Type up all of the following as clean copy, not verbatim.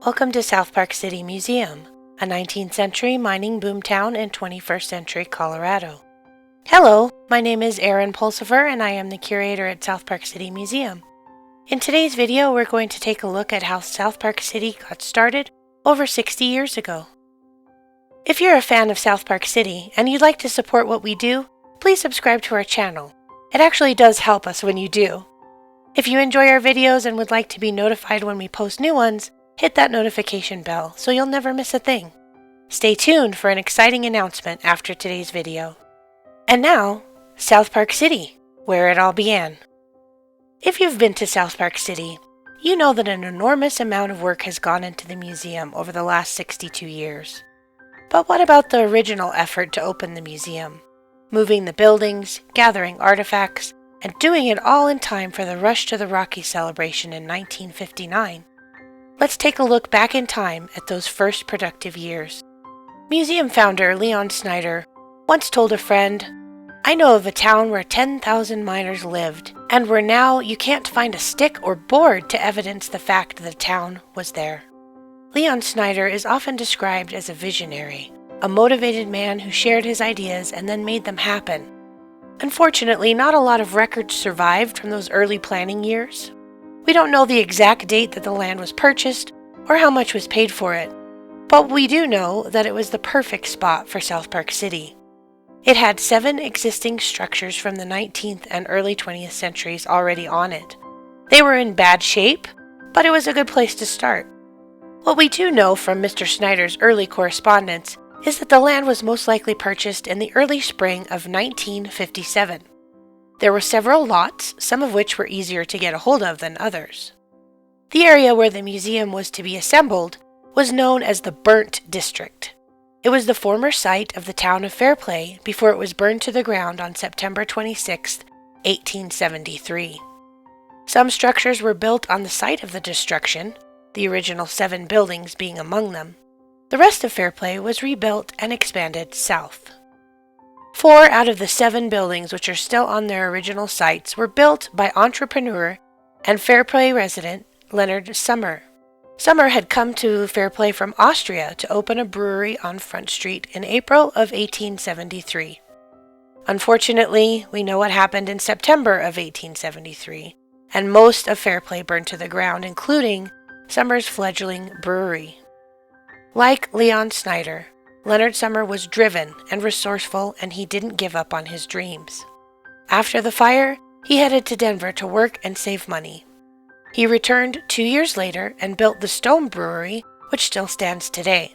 Welcome to South Park City Museum, a 19th century mining boomtown in 21st century Colorado. Hello, my name is Erin Pulsifer and I am the curator at South Park City Museum. In today's video, we're going to take a look at how South Park City got started over 60 years ago. If you're a fan of South Park City and you'd like to support what we do, please subscribe to our channel. It actually does help us when you do. If you enjoy our videos and would like to be notified when we post new ones, hit that notification bell so you'll never miss a thing. Stay tuned for an exciting announcement after today's video. And now, South Park City, where it all began. If you've been to South Park City, you know that an enormous amount of work has gone into the museum over the last 62 years. But what about the original effort to open the museum? Moving the buildings, gathering artifacts, and doing it all in time for the Rush to the Rockies celebration in 1959. Let's take a look back in time at those first productive years. Museum founder Leon Snyder once told a friend, "I know of a town where 10,000 miners lived, and where now you can't find a stick or board to evidence the fact that the town was there." Leon Snyder is often described as a visionary, a motivated man who shared his ideas and then made them happen. Unfortunately, not a lot of records survived from those early planning years. We don't know the exact date that the land was purchased or how much was paid for it, but we do know that it was the perfect spot for South Park City. It had 7 existing structures from the 19th and early 20th centuries already on it. They were in bad shape, but it was a good place to start. What we do know from Mr. Snyder's early correspondence is that the land was most likely purchased in the early spring of 1957. There were several lots, some of which were easier to get a hold of than others. The area where the museum was to be assembled was known as the Burnt District. It was the former site of the town of Fairplay before it was burned to the ground on September 26, 1873. Some structures were built on the site of the destruction, the original 7 buildings being among them. The rest of Fairplay was rebuilt and expanded south. 4 out of the 7 buildings which are still on their original sites were built by entrepreneur and Fairplay resident Leonard Summer. Summer had come to Fairplay from Austria to open a brewery on Front Street in April of 1873. Unfortunately, we know what happened in September of 1873, and most of Fairplay burned to the ground, including Summer's fledgling brewery. Like Leon Snyder, Leonard Summer was driven and resourceful, and he didn't give up on his dreams. After the fire, he headed to Denver to work and save money. He returned 2 years later and built the Stone Brewery, which still stands today.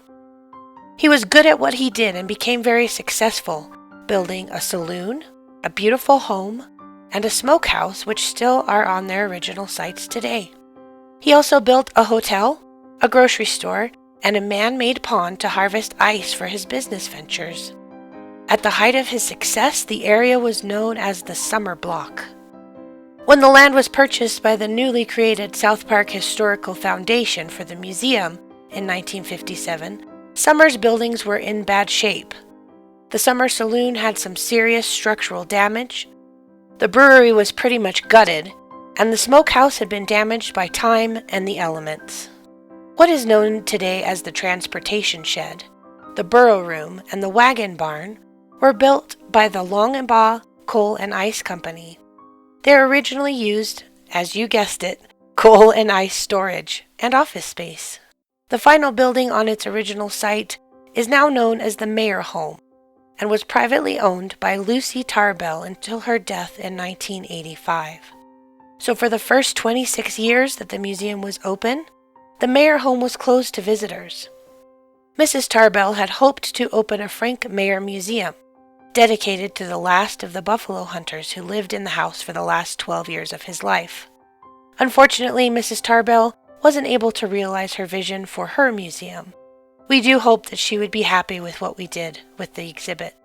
He was good at what he did and became very successful, building a saloon, a beautiful home, and a smokehouse, which still are on their original sites today. He also built a hotel, a grocery store, and a man-made pond to harvest ice for his business ventures. At the height of his success, the area was known as the Summer Block. When the land was purchased by the newly created South Park Historical Foundation for the museum in 1957, Summer's buildings were in bad shape. The Summer Saloon had some serious structural damage, the brewery was pretty much gutted, and the smokehouse had been damaged by time and the elements. What is known today as the transportation shed, the burro room, and the wagon barn were built by the Long&Baugh Coal and Ice Company. They were originally used, as you guessed it, coal and ice storage and office space. The final building on its original site is now known as the Mayer Home and was privately owned by Lucy Tarbell until her death in 1985. So for the first 26 years that the museum was open, the Mayer Home was closed to visitors. Mrs. Tarbell had hoped to open a Frank Mayer Museum, dedicated to the last of the buffalo hunters who lived in the house for the last 12 years of his life. Unfortunately, Mrs. Tarbell wasn't able to realize her vision for her museum. We do hope that she would be happy with what we did with the exhibit.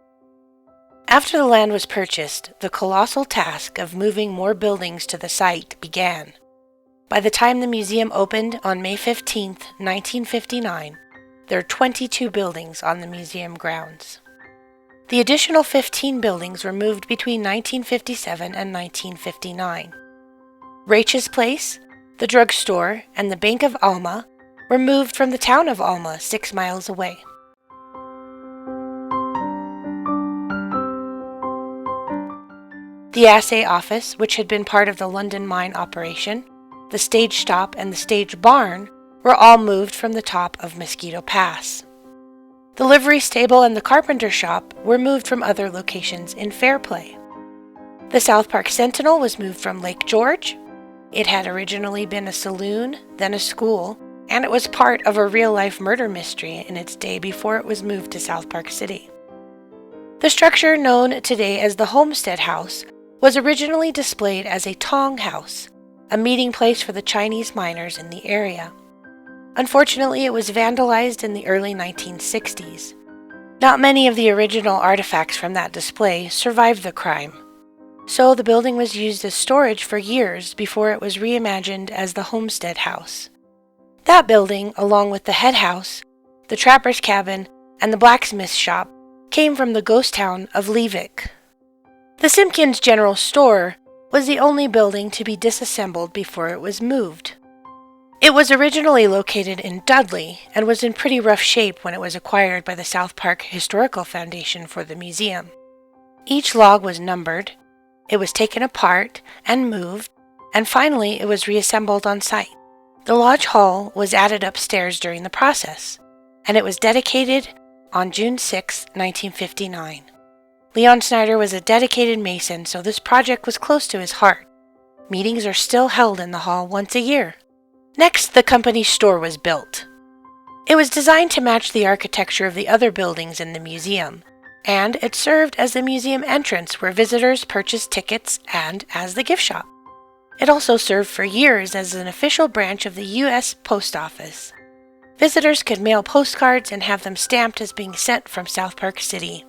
After the land was purchased, the colossal task of moving more buildings to the site began. By the time the museum opened on May 15, 1959, there are 22 buildings on the museum grounds. The additional 15 buildings were moved between 1957 and 1959. Rach's Place, the drugstore, and the Bank of Alma were moved from the town of Alma, 6 miles away. The assay office, which had been part of the London mine operation, the stage stop, and the stage barn were all moved from the top of Mosquito Pass. The livery stable and the carpenter shop were moved from other locations in Fairplay. The South Park Sentinel was moved from Lake George. It had originally been a saloon, then a school, and it was part of a real-life murder mystery in its day before it was moved to South Park City. The structure known today as the Homestead House was originally displayed as a Tong House, a meeting place for the Chinese miners in the area. Unfortunately, it was vandalized in the early 1960s. Not many of the original artifacts from that display survived the crime, so the building was used as storage for years before it was reimagined as the Homestead House. That building, along with the head house, the trapper's cabin, and the blacksmith shop, came from the ghost town of Leavick. The Simpkins General Store was the only building to be disassembled before it was moved. It was originally located in Dudley and was in pretty rough shape when it was acquired by the South Park Historical Foundation for the museum. Each log was numbered, it was taken apart and moved, and finally it was reassembled on site. The lodge hall was added upstairs during the process, and it was dedicated on June 6, 1959. Leon Snyder was a dedicated Mason, so this project was close to his heart. Meetings are still held in the hall once a year. Next, the company's store was built. It was designed to match the architecture of the other buildings in the museum, and it served as the museum entrance where visitors purchased tickets and as the gift shop. It also served for years as an official branch of the U.S. Post Office. Visitors could mail postcards and have them stamped as being sent from South Park City.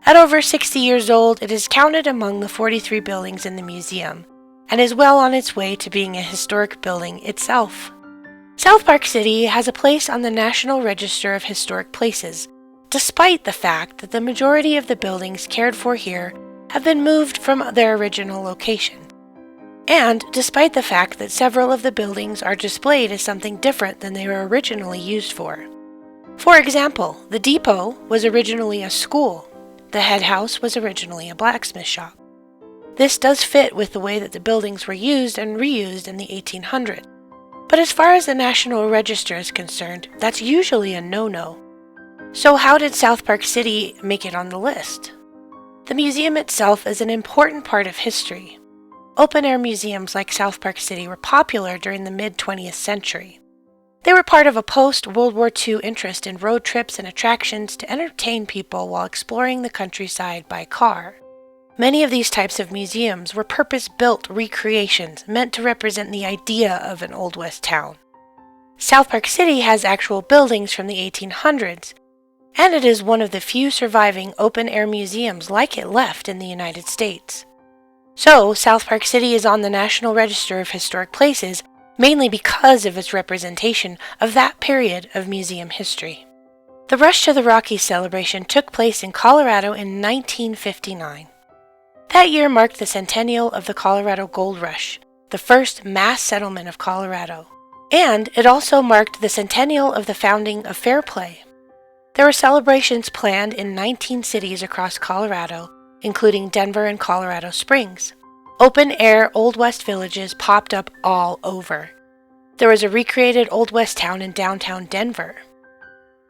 At over 60 years old, it is counted among the 43 buildings in the museum, and is well on its way to being a historic building itself. South Park City has a place on the National Register of Historic Places, despite the fact that the majority of the buildings cared for here have been moved from their original location, and despite the fact that several of the buildings are displayed as something different than they were originally used for. For example, the depot was originally a school. The head house was originally a blacksmith shop. This does fit with the way that the buildings were used and reused in the 1800s. But as far as the National Register is concerned, that's usually a no-no. So how did South Park City make it on the list? The museum itself is an important part of history. Open-air museums like South Park City were popular during the mid-20th century. They were part of a post-World War II interest in road trips and attractions to entertain people while exploring the countryside by car. Many of these types of museums were purpose-built recreations meant to represent the idea of an Old West town. South Park City has actual buildings from the 1800s, and it is one of the few surviving open-air museums like it left in the United States. So, South Park City is on the National Register of Historic Places mainly because of its representation of that period of museum history. The Rush to the Rockies celebration took place in Colorado in 1959. That year marked the centennial of the Colorado Gold Rush, the first mass settlement of Colorado, and it also marked the centennial of the founding of Fairplay. There were celebrations planned in 19 cities across Colorado, including Denver and Colorado Springs. Open-air Old West villages popped up all over. There was a recreated Old West town in downtown Denver.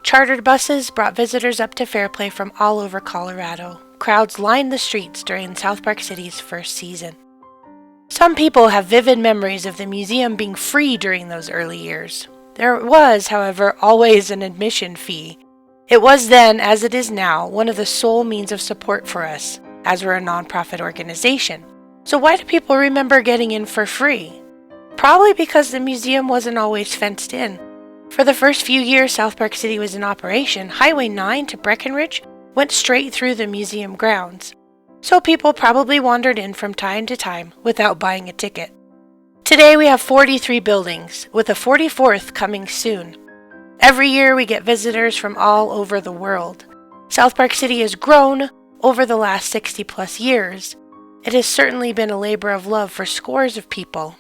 Chartered buses brought visitors up to Fairplay from all over Colorado. Crowds lined the streets during South Park City's first season. Some people have vivid memories of the museum being free during those early years. There was, however, always an admission fee. It was then, as it is now, one of the sole means of support for us, as we're a nonprofit organization. So why do people remember getting in for free? Probably because the museum wasn't always fenced in. For the first few years South Park City was in operation, Highway 9 to Breckenridge went straight through the museum grounds, so people probably wandered in from time to time without buying a ticket. Today we have 43 buildings, with a 44th coming soon. Every year we get visitors from all over the world. South Park City has grown over the last 60 plus years. It has certainly been a labor of love for scores of people.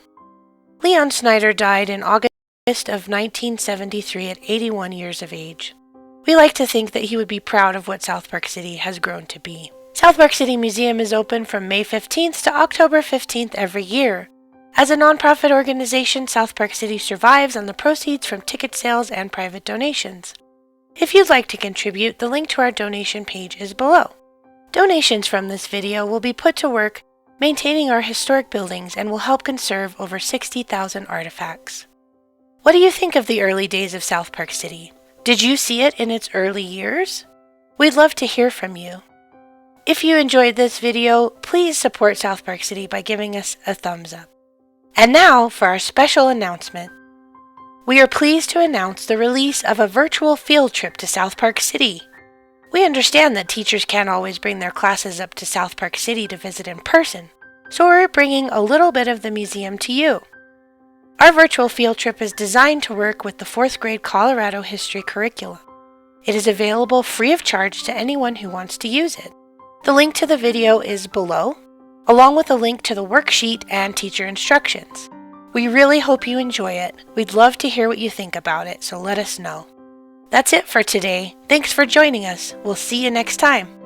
Leon Snyder died in August August of 1973 at 81 years of age. We like to think that he would be proud of what South Park City has grown to be. South Park City Museum is open from May 15th to October 15th every year. As a nonprofit organization, South Park City survives on the proceeds from ticket sales and private donations. If you'd like to contribute, the link to our donation page is below. Donations from this video will be put to work maintaining our historic buildings and will help conserve over 60,000 artifacts. What do you think of the early days of South Park City? Did you see it in its early years? We'd love to hear from you. If you enjoyed this video, please support South Park City by giving us a thumbs up. And now for our special announcement. We are pleased to announce the release of a virtual field trip to South Park City. We understand that teachers can't always bring their classes up to South Park City to visit in person, so we're bringing a little bit of the museum to you. Our virtual field trip is designed to work with the 4th grade Colorado history curriculum. It is available free of charge to anyone who wants to use it. The link to the video is below, along with a link to the worksheet and teacher instructions. We really hope you enjoy it. We'd love to hear what you think about it, so let us know. That's it for today. Thanks for joining us. We'll see you next time.